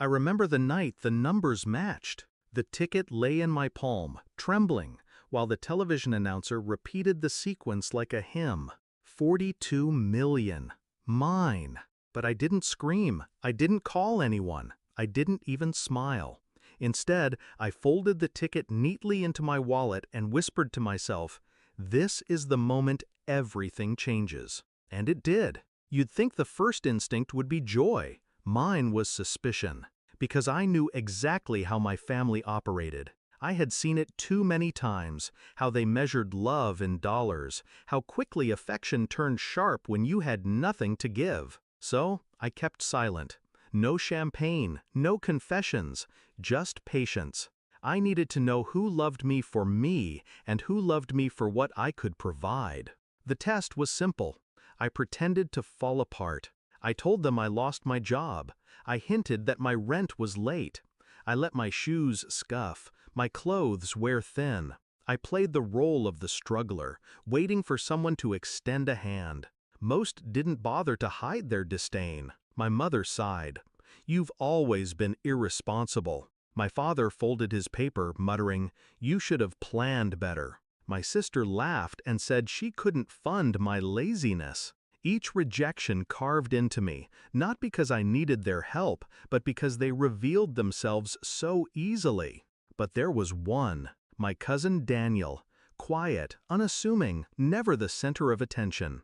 I remember the night the numbers matched. The ticket lay in my palm, trembling, while the television announcer repeated the sequence like a hymn. 42 million. Mine. But I didn't scream. I didn't call anyone. I didn't even smile. Instead, I folded the ticket neatly into my wallet and whispered to myself, "This is the moment everything changes." And it did. You'd think the first instinct would be joy. Mine was suspicion, because I knew exactly how my family operated. I had seen it too many times, how they measured love in dollars, how quickly affection turned sharp when you had nothing to give. So I kept silent. No champagne, no confessions, just patience. I needed to know who loved me for me and who loved me for what I could provide. The test was simple. I pretended to fall apart. I told them I lost my job. I hinted that my rent was late. I let my shoes scuff, my clothes wear thin. I played the role of the struggler, waiting for someone to extend a hand. Most didn't bother to hide their disdain. My mother sighed. "You've always been irresponsible." My father folded his paper, muttering, "You should have planned better." My sister laughed and said she couldn't fund my laziness. Each rejection carved into me, not because I needed their help, but because they revealed themselves so easily. But there was one, my cousin Daniel, quiet, unassuming, never the center of attention.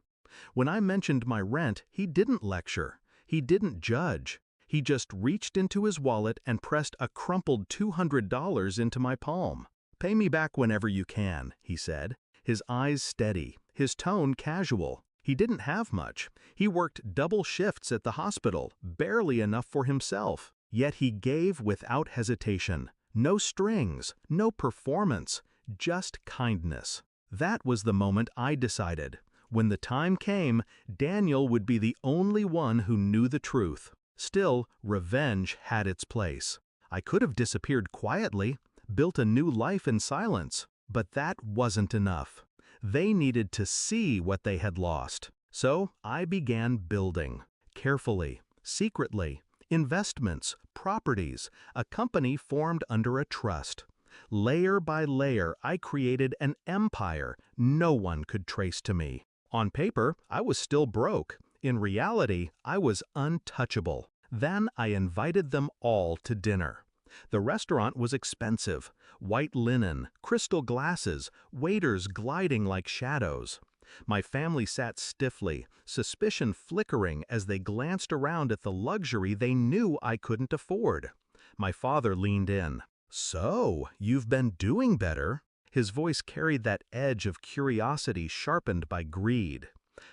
When I mentioned my rent, he didn't lecture. He didn't judge. He just reached into his wallet and pressed a crumpled $200 into my palm. "Pay me back whenever you can," he said, his eyes steady, his tone casual. He didn't have much. He worked double shifts at the hospital, barely enough for himself. Yet he gave without hesitation. No strings, no performance, just kindness. That was the moment I decided. When the time came, Daniel would be the only one who knew the truth. Still, revenge had its place. I could have disappeared quietly, built a new life in silence, but that wasn't enough. They needed to see what they had lost. So I began building. Carefully, secretly. Investments, properties, a company formed under a trust. Layer by layer, I created an empire no one could trace to me. On paper, I was still broke. In reality, I was untouchable. Then I invited them all to dinner. The restaurant was expensive. White linen, crystal glasses, waiters gliding like shadows. My family sat stiffly, suspicion flickering as they glanced around at the luxury they knew I couldn't afford. My father leaned in. "So, you've been doing better." His voice carried that edge of curiosity sharpened by greed.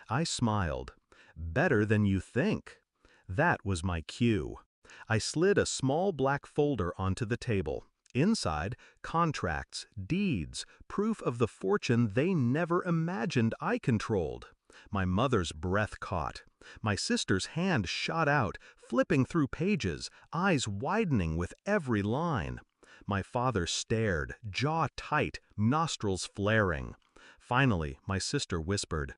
I smiled. "Better than you think." That was my cue. I slid a small black folder onto the table. Inside, contracts, deeds, proof of the fortune they never imagined I controlled. My mother's breath caught. My sister's hand shot out, flipping through pages, eyes widening with every line. My father stared, jaw tight, nostrils flaring. Finally, my sister whispered,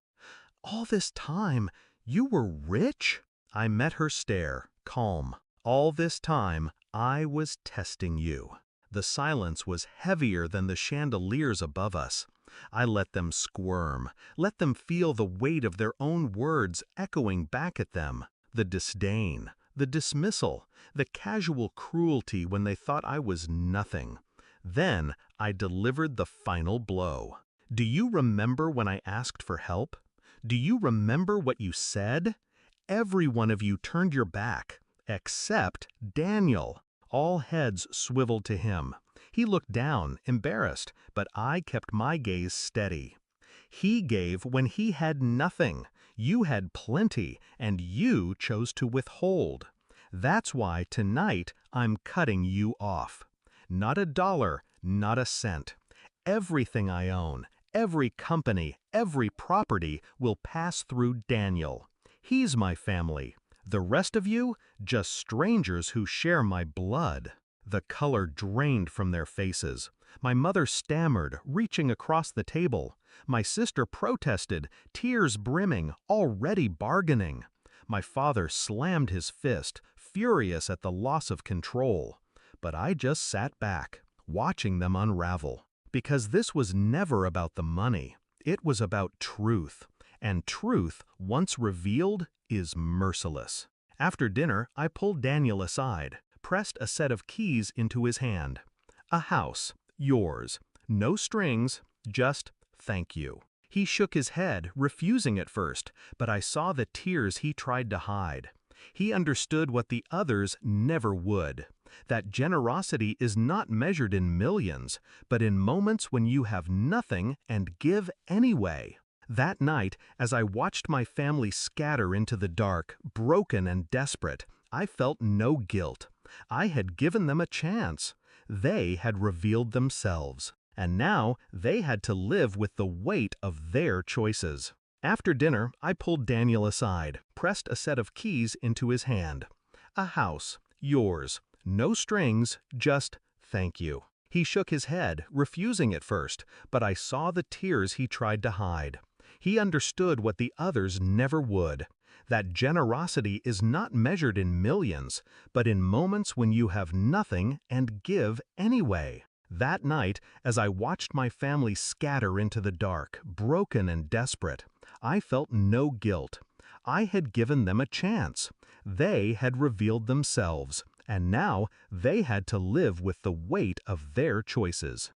"All this time, you were rich?" I met her stare, calm. "All this time, I was testing you." The silence was heavier than the chandeliers above us. I let them squirm, let them feel the weight of their own words echoing back at them. The disdain, the dismissal, the casual cruelty when they thought I was nothing. Then I delivered the final blow. "Do you remember when I asked for help? Do you remember what you said? Every one of you turned your back, except Daniel." All heads swiveled to him. He looked down, embarrassed, but I kept my gaze steady. "He gave when he had nothing. You had plenty, and you chose to withhold. That's why tonight I'm cutting you off. Not a dollar, not a cent. Everything I own, every company, every property will pass through Daniel. He's my family. The rest of you, just strangers who share my blood." The color drained from their faces. My mother stammered, reaching across the table. My sister protested, tears brimming, already bargaining. My father slammed his fist, furious at the loss of control. But I just sat back, watching them unravel. Because this was never about the money. It was about truth. And truth, once revealed, is merciless. After dinner, I pulled Daniel aside, pressed a set of keys into his hand. A house, yours. No strings, just thank you. He shook his head, refusing at first, but I saw the tears he tried to hide. He understood what the others never would. That generosity is not measured in millions, but in moments when you have nothing and give anyway. That night, as I watched my family scatter into the dark, broken and desperate, I felt no guilt. I had given them a chance. They had revealed themselves. And now they had to live with the weight of their choices. After dinner, I pulled Daniel aside, pressed a set of keys into his hand. A house, yours. No strings, just thank you. He shook his head, refusing at first, but I saw the tears he tried to hide. He understood what the others never would. That generosity is not measured in millions, but in moments when you have nothing and give anyway. That night, as I watched my family scatter into the dark, broken and desperate, I felt no guilt. I had given them a chance. They had revealed themselves, and now they had to live with the weight of their choices.